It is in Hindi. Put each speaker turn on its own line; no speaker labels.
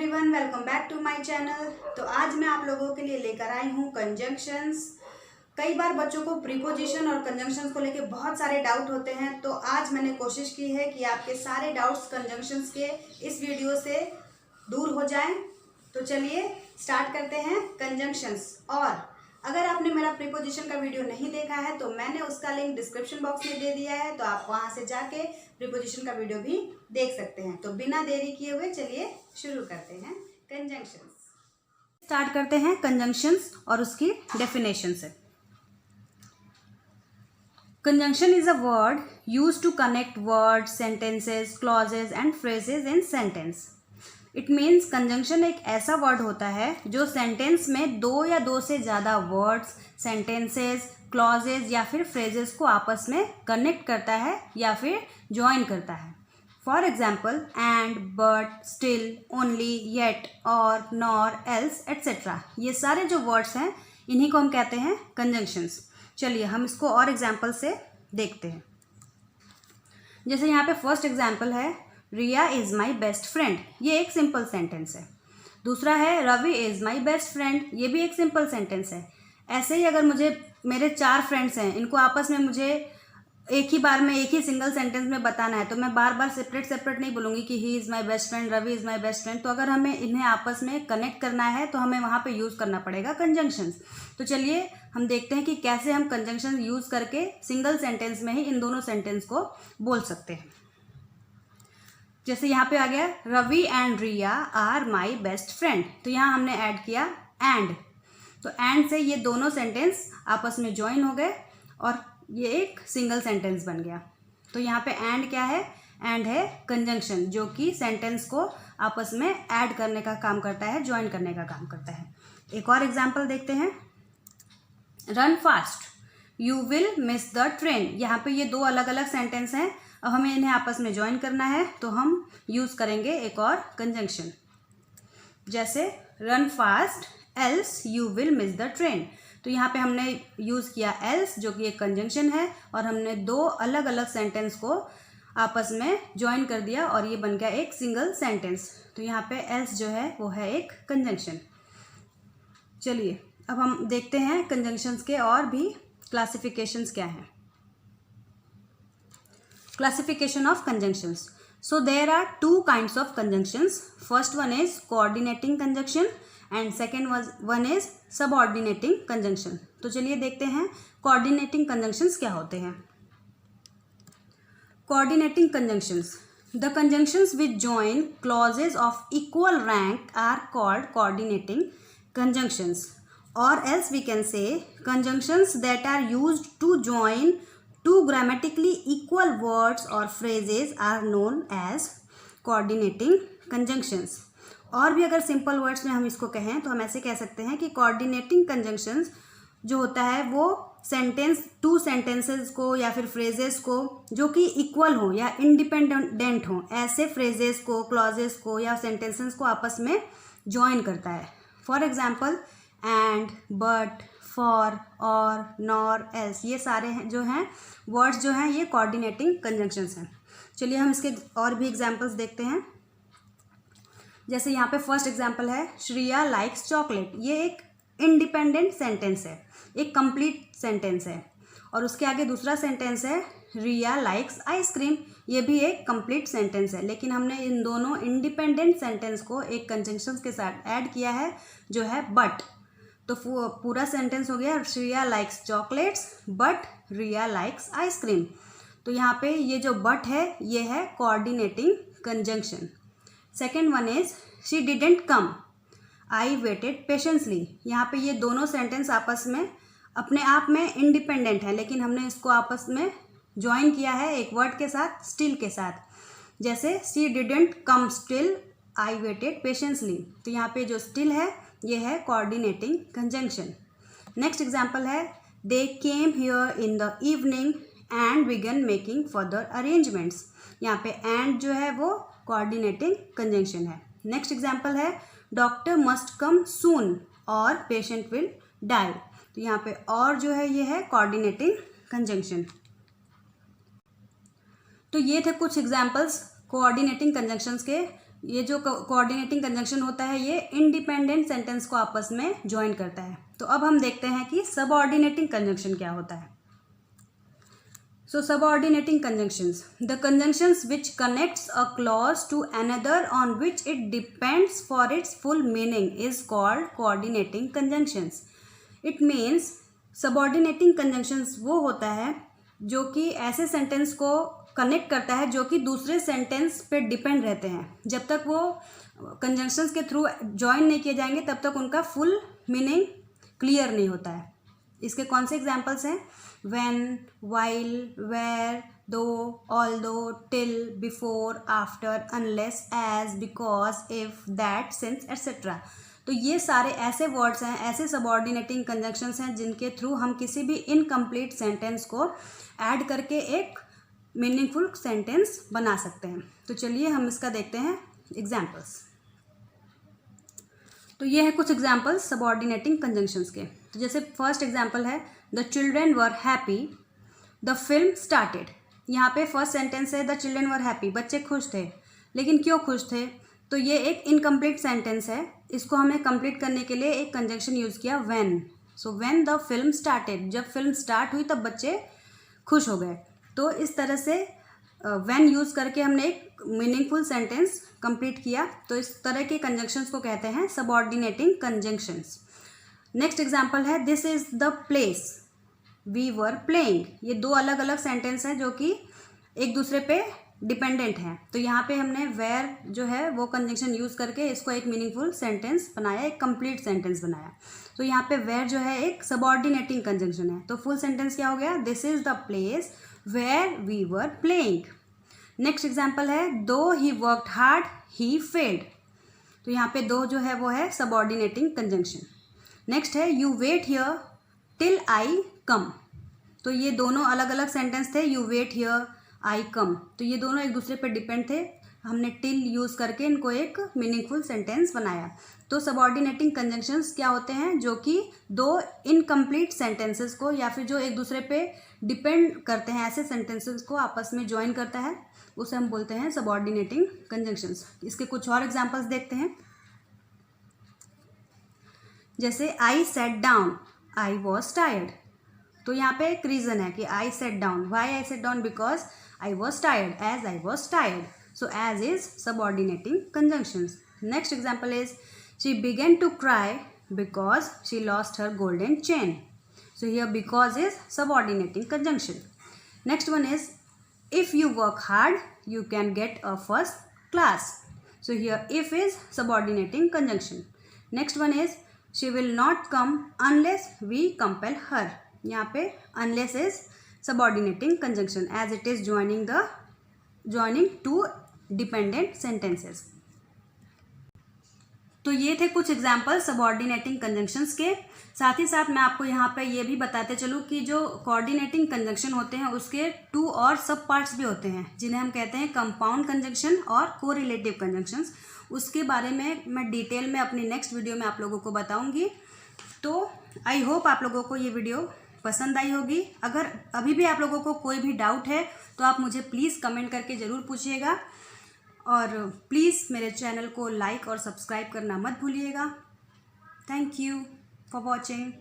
Everyone, welcome back to my channel. तो आज मैं आप लोगों के लिए लेकर आई हूँ कंजंक्शंस। कई बार बच्चों को प्रीपोजिशन और कंजंक्शंस को लेके बहुत सारे डाउट होते हैं, तो आज मैंने कोशिश की है कि आपके सारे डाउट्स कंजंक्शंस के इस वीडियो से दूर हो जाएं। तो चलिए स्टार्ट करते हैं कंजंक्शंस। और अगर आपने मेरा प्रीपोजिशन का वीडियो नहीं देखा है तो मैंने उसका लिंक डिस्क्रिप्शन बॉक्स में दे दिया है, तो आप वहां से जाके प्रीपोजिशन का वीडियो भी देख सकते हैं। तो बिना देरी किए हुए चलिए शुरू करते हैं कंजंक्शंस। स्टार्ट करते हैं कंजंक्शंस और उसकी डेफिनेशन से। Conjunction is a word used to connect words, sentences, clauses and phrases in sentence. It means conjunction एक ऐसा वर्ड होता है जो सेंटेंस में दो या दो से ज़्यादा वर्ड्स, सेंटेंसेस, क्लॉजेज या फिर फ्रेजेस को आपस में कनेक्ट करता है या फिर ज्वाइन करता है। For example and, but, still, only, yet, और, नॉर, एल्स एट्सेट्रा। ये सारे जो वर्ड्स हैं इन्हीं को हम कहते हैं कंजंक्शंस। चलिए हम इसको और एग्जाम्पल से देखते हैं। जैसे यहाँ पे फर्स्ट एग्जाम्पल है Riya is my best friend, ये एक सिंपल सेंटेंस है। दूसरा है Ravi is my best friend, ये भी एक सिंपल सेंटेंस है। ऐसे ही अगर मेरे 4 फ्रेंड्स हैं, इनको आपस में मुझे एक ही बार में एक ही सिंगल सेंटेंस में बताना है, तो मैं बार बार सेपरेट नहीं बोलूँगी कि he is my best friend, Ravi is my best friend. तो अगर हमें इन्हें आपस में कनेक्ट करना है तो हमें वहाँ पे यूज़ करना पड़ेगा कंजंक्शंस। तो चलिए हम देखते हैं कि कैसे हम कंजंक्शन यूज़ करके सिंगल सेंटेंस में ही इन दोनों सेंटेंस को बोल सकते हैं। जैसे यहाँ पे आ गया Ravi and Riya are my best friend, तो यहाँ हमने ऐड किया एंड। तो एंड से ये दोनों सेंटेंस आपस में ज्वाइन हो गए और ये एक सिंगल सेंटेंस बन गया। तो यहाँ पे एंड क्या है? एंड है कंजंक्शन, जो कि सेंटेंस को आपस में ऐड करने का काम करता है, ज्वाइन करने का काम करता है। एक और एग्जाम्पल देखते हैं। Run fast, you will miss the train. यहाँ पे ये दो अलग अलग सेंटेंस हैं, अब हमें इन्हें आपस में ज्वाइन करना है, तो हम यूज़ करेंगे एक और कंजंक्शन। जैसे run fast else you will miss the train. तो यहाँ पे हमने यूज़ किया एल्स, जो कि एक कंजंक्शन है, और हमने दो अलग अलग सेंटेंस को आपस में ज्वाइन कर दिया और ये बन गया एक सिंगल सेंटेंस। तो यहाँ पे एल्स जो है वो है एक कंजंक्शन। चलिए अब हम देखते हैं कंजंक्शंस के और भी क्लासिफिकेशंस क्या हैं। Classification of conjunctions. So there are 2 kinds of conjunctions. First one is coordinating conjunction and second one is subordinating conjunction. तो चलिए देखते हैं coordinating conjunctions क्या होते हैं। Coordinating conjunctions. The conjunctions which join clauses of equal rank are called coordinating conjunctions. Or else we can say conjunctions that are used to join two grammatically equal words or phrases are known as coordinating conjunctions. और भी अगर सिंपल वर्ड्स में हम इसको कहें तो हम ऐसे कह सकते हैं कि coordinating conjunctions जो होता है वो टू सेंटेंसेस को या फिर फ्रेजेस को जो कि इक्वल हो या इंडिपेंडेंट हो, ऐसे फ्रेजेस को, क्लॉजेस को या सेंटेंसेस को आपस में ज्वाइन करता है। For example and, but, for, और, नॉर, एल्स, ये सारे हैं जो हैं वर्ड्स जो हैं ये कोऑर्डिनेटिंग कंजंक्शंस हैं। चलिए हम इसके और भी एग्जांपल्स देखते हैं। जैसे यहाँ पे फर्स्ट एग्जांपल है श्रेया लाइक्स चॉकलेट, ये एक इंडिपेंडेंट सेंटेंस है, एक कंप्लीट सेंटेंस है। और उसके आगे दूसरा सेंटेंस है रिया लाइक्स आइसक्रीम, ये भी एक कंप्लीट सेंटेंस है, लेकिन हमने इन दोनों इंडिपेंडेंट सेंटेंस को एक कंजंक्शन के साथ ऐड किया है जो है बट। तो पूरा सेंटेंस हो गया Shreya likes chocolates but Riya likes ice cream. तो यहाँ पे ये जो बट है ये है coordinating conjunction. Second one is she didn't come, I waited patiently. यहाँ पे ये दोनों सेंटेंस आपस में अपने आप में इंडिपेंडेंट है, लेकिन हमने इसको आपस में ज्वाइन किया है एक वर्ड के साथ, स्टिल के साथ। जैसे she didn't come still, I waited patiently. तो यहाँ पे जो स्टिल है ये है कोऑर्डिनेटिंग कंजंक्शन। नेक्स्ट एग्जांपल है they came here in the evening and began making further arrangements. यहाँ पे एंड जो है वो कोऑर्डिनेटिंग कंजंक्शन है। नेक्स्ट एग्जांपल है डॉक्टर मस्ट कम सून और पेशेंट विल डाई। तो यहाँ पे और जो है ये है कोऑर्डिनेटिंग कंजंक्शन। तो ये थे कुछ एग्जांपल्स कोऑर्डिनेटिंग कंजंक्शंस के। ये जो कोऑर्डिनेटिंग कंजंक्शन होता है ये इंडिपेंडेंट सेंटेंस को आपस में ज्वाइन करता है। तो अब हम देखते हैं कि सबऑर्डिनेटिंग कंजंक्शन क्या होता है। So subordinating conjunctions, the conjunctions which connects a clause to another on which it depends for its full meaning is called coordinating conjunctions. It means subordinating conjunctions वो होता है जो कि ऐसे सेंटेंस को कनेक्ट करता है जो कि दूसरे सेंटेंस पे डिपेंड रहते हैं। जब तक वो कंजंक्शंस के थ्रू ज्वाइन नहीं किए जाएंगे तब तक उनका फुल मीनिंग क्लियर नहीं होता है। इसके कौन से एग्जाम्पल्स हैं? when, while, where, though, although, till, before, after, unless, as, because, if, that, since, etc. तो ये सारे ऐसे वर्ड्स हैं, ऐसे सबऑर्डिनेटिंग कंजंक्शंस हैं जिनके थ्रू हम किसी भी इनकम्प्लीट सेंटेंस को ऐड करके एक मीनिंगफुल सेंटेंस बना सकते हैं। तो चलिए हम इसका देखते हैं एग्जाम्पल्स। तो ये है कुछ एग्जाम्पल्स सबऑर्डिनेटिंग कंजंक्शंस के। तो जैसे फर्स्ट एग्जाम्पल है the children were happy the film started. यहाँ पे फर्स्ट सेंटेंस है द चिल्ड्रेन वर हैप्पी, बच्चे खुश थे। लेकिन क्यों खुश थे? तो ये एक इनकम्प्लीट सेंटेंस है, इसको हमने कंप्लीट करने के लिए एक कंजंक्शन यूज़ किया when. So when the film started, जब फिल्म स्टार्ट हुई तब बच्चे खुश हो गए। तो इस तरह से व्हेन यूज़ करके हमने एक मीनिंगफुल सेंटेंस कंप्लीट किया। तो इस तरह के कंजंक्शंस को कहते हैं सबऑर्डिनेटिंग कंजंक्शंस। नेक्स्ट एग्जाम्पल है this is the place we were playing. ये दो अलग अलग सेंटेंस हैं जो कि एक दूसरे पे डिपेंडेंट हैं। तो यहाँ पे हमने वेयर जो है वो कंजंक्शन यूज़ करके इसको एक मीनिंगफुल सेंटेंस बनाया, एक कंप्लीट सेंटेंस बनाया। तो यहाँ पे वेयर जो है एक सबऑर्डिनेटिंग कंजंक्शन है। तो फुल सेंटेंस क्या हो गया? This is the place where we were playing. Next example है though he worked hard he failed. तो यहाँ पे दो जो है वो है सबऑर्डिनेटिंग कंजंक्शन। नेक्स्ट है you wait here till I come. तो ये दोनों अलग अलग सेंटेंस थे, you wait here I come. तो ये दोनों एक दूसरे पे डिपेंड थे, हमने टिल यूज़ करके इनको एक मीनिंगफुल सेंटेंस बनाया। तो सबऑर्डिनेटिंग कंजंक्शंस क्या होते हैं? जो कि दो इनकम्प्लीट सेंटेंसेस को या फिर जो एक दूसरे पे डिपेंड करते हैं ऐसे सेंटेंसेस को आपस में ज्वाइन करता है, उसे हम बोलते हैं सबऑर्डिनेटिंग कंजंक्शंस। इसके कुछ और एग्जांपल्स देखते हैं। जैसे I sat down I was tired. तो यहाँ पे एक रीज़न है कि I sat down. Why I sat down? Because I was tired, as I was tired. So as is subordinating conjunctions. Next example is she began to cry because she lost her golden chain. So here because is subordinating conjunction. Next one is if you work hard you can get a first class. So here if is subordinating conjunction. Next one is she will not come unless we compel her. यहाँ पे unless is subordinating conjunction as it is joining two dependent sentences. तो ये थे कुछ एग्जाम्पल सबऑर्डिनेटिंग कंजंक्शंस के। साथ ही साथ मैं आपको यहाँ पे ये भी बताते चलूँ कि जो कोऑर्डिनेटिंग कंजंक्शन होते हैं उसके टू और सब पार्ट्स भी होते हैं जिन्हें हम कहते हैं कंपाउंड कंजंक्शन और कोरिलेटिव कंजंक्शंस। उसके बारे में मैं डिटेल में अपनी नेक्स्ट वीडियो में आप लोगों को बताऊँगी। तो आई होप आप लोगों को ये वीडियो पसंद आई होगी। अगर अभी भी आप लोगों को कोई भी डाउट है तो आप मुझे प्लीज़ कमेंट करके ज़रूर पूछिएगा और प्लीज़ मेरे चैनल को लाइक और सब्सक्राइब करना मत भूलिएगा। Thank you for watching.